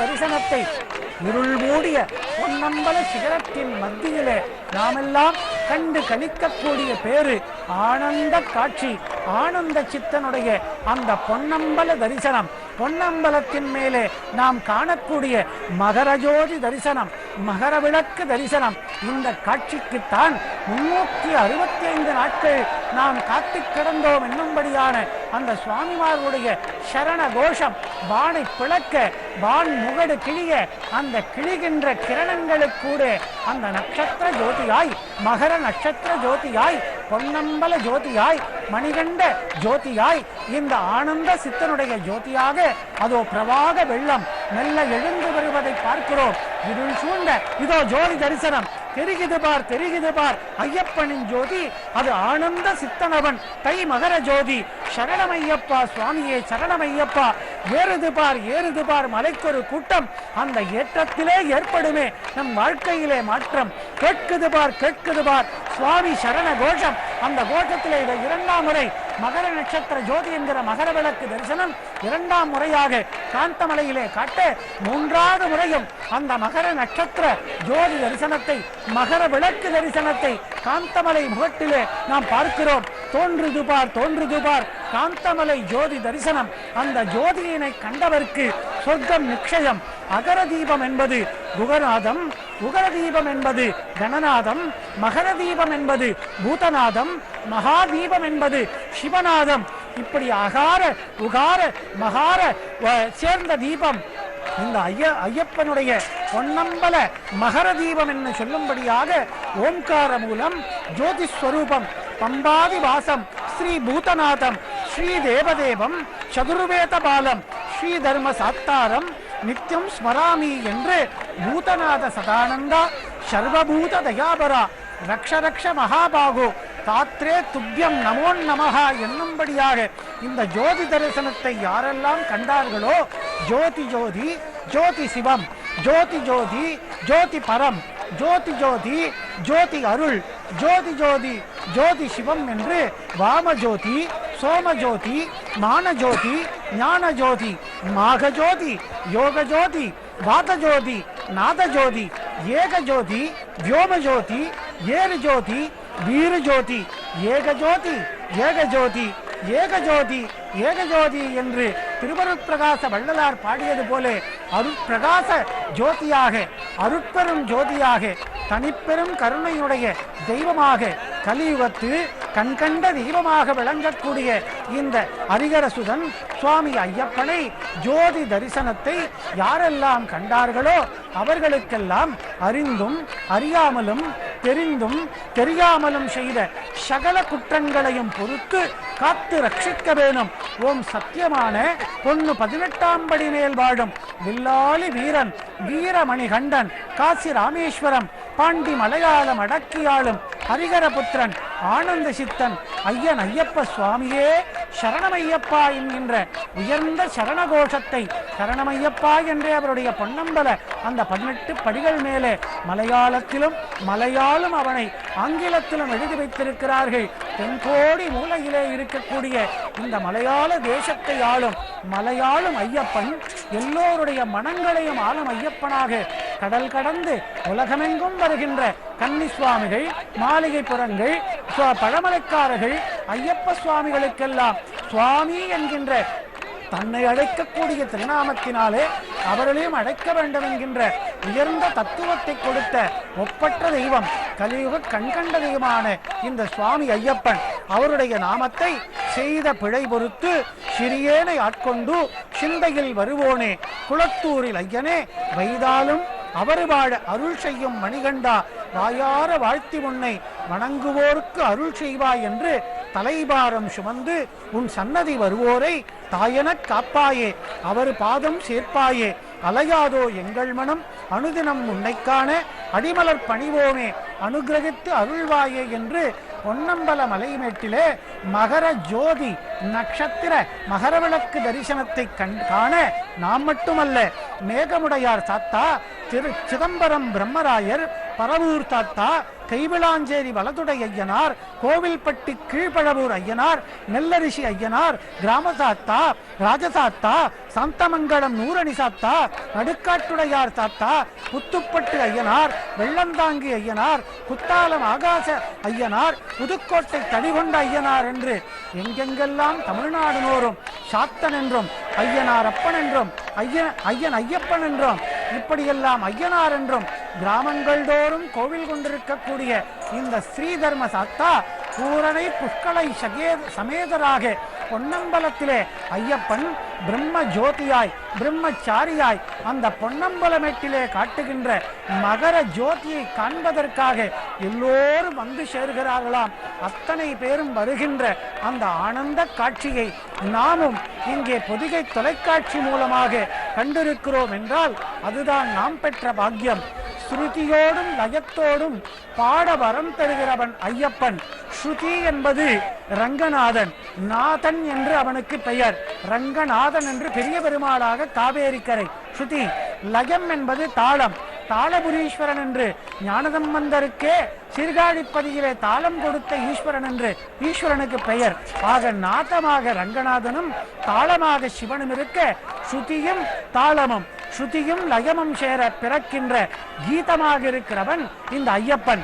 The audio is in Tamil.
தரிசனத்தை இருள் மூடிய பொன்னம்பல சிகரத்தின் மத்தியிலே நாமெல்லாம் கண்டு கழிக்கக்கூடிய பேரு ஆனந்த காட்சி. ஆனந்த சித்தனுடைய அந்த பொன்னம்பல தரிசனம், பொன்னம்பலத்தின் மேலே நாம் காணக்கூடிய மகரஜோதி தரிசனம், மகர விளக்கு தரிசனம். இந்த காட்சிக்குத்தான் 365 நாட்கள் நாம் காத்து கிடந்தோம் என்னும்படியான அந்த சுவாமிமார்களுடைய சரண கோஷம் வானை பிளக்க, வான் முகடு கிளிய, அந்த கிளிகின்ற கிரணங்களுக்கூட அந்த நட்சத்திர ஜோதியாய், மகர நட்சத்திர ஜோதியாய், பொன்னம்பல ஜோதியாய், மணிகண்ட ஜோதியாய், இந்த ஆனந்த சித்தனுடைய ஜோதியாக அதோ பிரவாக வெள்ளம் மெல்ல எழுந்து வருவதை பார்க்கிறோம். இருள் சூழ்ந்த இதோ ஜோதி தரிசனம் தெரிகிறது பார், தெரிகிறது பார். ஐயப்பனின் ஜோதி அது ஆனந்த சித்தனவன் தை மகர ஜோதி. சரணமையப்பா சுவாமியே, சரணமையப்பா. ஏறுது பார், ஏறுது பார் மலைக்கொரு கூட்டம். அந்த ஏற்றத்திலே ஏற்படுமே நம் வாழ்க்கையிலே மாற்றம். கேட்குது பார், கேட்குது பார் சுவாமி சரண கோஷம். அந்த கோஷத்திலே இதை 2ஆம் முறை மகர நட்சத்திர ஜோதி என்கிற மகர விளக்கு தரிசனம் 2ஆம் முறையாக காந்தமலையிலே காட்ட, 3வது முறையும் அந்த மகர நட்சத்திர ஜோதி தரிசனத்தை, மகர விளக்கு தரிசனத்தை காந்தமலை முகட்டிலே நாம் பார்க்கிறோம். தோன்றுது பார், தோன்றுது பார் காந்தமலை ஜோதி தரிசனம். அந்த ஜோதியினை கண்டவர்க்கு சொர்க்கம் நிச்சயம். அகர தீபம் என்பது குகநாதம், உகர தீபம் என்பது கணநாதம், மகர தீபம் என்பது பூதநாதம், மகாதீபம் என்பது சிவநாதம். இப்படி அகார உகார மகார சேர்ந்த தீபம் இந்த ஐயப்பனுடைய பொன்னம்பல மகர தீபம் என்று சொல்லும்படியாக ஓம்கார மூலம் ஜோதிஸ்வரூபம் பம்பாதி வாசம் ஸ்ரீ பூதநாதம் ஸ்ரீ தேவதேவம் சதுர்வேத பாலம் ஸ்ரீ தர்ம சாத்தாரம் நித்தியம் ஸ்மராமி என்று பூதநாத சதானந்தா சர்வபூத தயாபரா ரக்ஷ ரக்ஷ மகாபாகோ தாத்ரே துப்யம் நமோ நமஹா என்னும்படியாக இந்த ஜோதி தரிசனத்தை யாரெல்லாம் கண்டார்களோ, ஜோதி ஜோதி ஜோதி சிவம், ஜோதி ஜோதி ஜோதி பரம், ஜோதி ஜோதி ஜோதி அருள், ஜோதி ஜோதி ஜோதி சிவம் என்று வாமஜோதி, சோமஜோதி, மானஜோதி, ஞானஜோதி, மாகஜோதி, யோகஜோதி, வாதஜோதி, நாதஜோதி, ஏகஜோதி, வியோமஜோதி, ஏறுஜோதி, வீரஜோதி, ஏகஜோதி, ஏகஜோதி, ஏகஜோதி, ஏகஜோதி என்று திருவருட்பிரகாச வள்ளலார் பாடியது போல அருட்பிரகாச ஜோதியாக, அருட்பெரும் ஜோதியாக, தனிப்பெரும் கருணையுடைய தெய்வமாக, கலியுகத்து கண்கண்ட தெய்வமாக விளங்கக்கூடிய இந்த ஹரிஹரசுதன் சுவாமி ஐயப்பனை ஜோதி தரிசனத்தை யாரெல்லாம் கண்டார்களோ அவர்களுக்கெல்லாம் அறிந்தும் அறியாமலும் தெரிந்தும் தெரியாமலும் செய்த சகல குற்றங்களையும் பொறுத்து காத்து ரட்சிக்க வேணும். ஓம் சத்தியமான பொண்ணு 18ஆம் படி மேல் வாழும் வில்லாளி வீரன் வீரமணிகண்டன் காசி ராமேஸ்வரம் பாண்டி மலையாளம் அடக்கியாளும் ஹரிஹரபுத்திரன் ஆனந்த சித்தன் ஐயன் ஐயப்ப சுவாமியே சரணமையப்பா என்கின்ற உயர்ந்த சரணகோஷத்தை சரணமையப்பா என்றே அவருடைய பொன்னம்பல அந்த 18 படிகள் மேலே மலையாளம் அவனை ஆங்கிலத்திலும் எழுதி வைத்திருக்கிறார்கள். தென்கோடி மூலையிலே இருக்கக்கூடிய இந்த மலையாள தேசத்தை ஆளும் மலையாளும் ஐயப்பன் எல்லோருடைய மனங்களையும் ஆளும் ஐயப்பனாக கடல் கடந்து உலகமெங்கும் வருகின்ற கன்னி சுவாமிகள், மாளிகை புறங்கள், பழமலைக்காரர்கள் ஐயப்ப சுவாமிகளுக்கெல்லாம் சுவாமி என்கின்ற தன்னை அழைக்கக்கூடிய திருநாமத்தினாலே அவர்களையும் அழைக்க வேண்டும் என்கின்ற உயர்ந்த தத்துவத்தை கொடுத்த ஒப்பற்ற தெய்வம், கலியுக கண்கண்ட தெய்வமான இந்த சுவாமி ஐயப்பன் அவருடைய நாமத்தை செய்த பிழை பொறுத்து சிறியேனை ஆட்கொண்டு சிந்தையில் வருவோனே குளத்தூரில் ஐயனே வைதாலும் அவர் வாழ அருள் செய்யும் மணிகண்டா வாயார வாழ்த்தி உன்னை வணங்குவோருக்கு அருள் செய்வாய் என்று தலைபாரம் சுமந்து உன் சன்னதி வருவோரை தாயெனக் காப்பாயே, அவர் பாதம் சேர்ப்பாயே, அலையாதோ எங்கள் மனம் அனுதினம் உன்னைக்கான அடிமலர் பணிவோமே அனுகிரகித்து அருள்வாயே என்று பொன்னம்பல மலைமேட்டிலே மகர ஜோதி நட்சத்திர மகரவிளக்கு தரிசனத்தை காண நாம் மட்டுமல்ல, மேகமுடையார் தாத்தா, திரு சிதம்பரம் பிரம்மராயர், பரவூர் தாத்தா, கைவிளாஞ்சேரி வலதுடை ஐயனார், கோவில்பட்டி கீழ்பழவூர் ஐயனார், நெல்லரிசி ஐயனார், கிராமசாத்தா, ராஜசாத்தா, சாந்தமங்கலம் நூரணி சாத்தா, நடுக்காட்டுடையார் சாத்தா, புத்துப்பட்டு ஐயனார், வெள்ளந்தாங்கி ஐயனார், குத்தாலம் ஆகாச ஐயனார், புதுக்கோட்டை தடிகொண்ட ஐயனார் என்று எங்கெங்கெல்லாம் தமிழ்நாடு நோறும் சாத்தன் என்றும் ஐயனார் அப்பன் என்றும் ஐயன் ஐயப்பன் என்றும் இப்படியெல்லாம் ஐயனார் என்றும் கிராமங்கள் தோறும் கோவில் கொண்டிருக்கக்கூடிய இந்த ஸ்ரீதர்ம சாத்தா பூரணை புஷ்கலை சமேதராக பொன்னம்பலத்திலே ஐயப்பன் பிரம்ம ஜோதியாய் பிரம்மச்சாரியாய் அந்த பொன்னம்பலமேட்டிலே காட்டுகின்ற மகர ஜோதியை காண்பதற்காக எல்லோரும் வந்து சேர்கிறார்களாம். அத்தனை பேரும் வருகின்ற அந்த ஆனந்த காட்சியை நாமும் இங்கே பொதிகை தொலைக்காட்சி மூலமாக கண்டிருக்கிறோம் என்றால் அதுதான் நாம் பெற்ற பாக்கியம். ஸ்ருதியோடும் லயத்தோடும் பாட வரம் தருகிறவன் ஐயப்பன். ஸ்ருதி என்பது ரங்கநாதன், நாதன் என்று அவனுக்கு பெயர், ரங்கநாதன் என்று பெரிய பெருமாளாக காவேரிக்கரை ஸ்ருதி. லயம் என்பது தாளம், தாளபுரீஸ்வரன் என்று ஞானசம்பந்தருக்கே சீர்காழிப்பதியிலே தாளம் கொடுத்த ஈஸ்வரன் என்று ஈஸ்வரனுக்கு பெயர். ஆக நாதமாக ரங்கநாதனும் தாளமாக சிவனும் இருக்க ஸ்ருதியும் தாளமும் ஸ்ருதியும் லயமும் சேர பிறக்கின்ற கீதமாக இருக்கிறவன் இந்த ஐயப்பன்.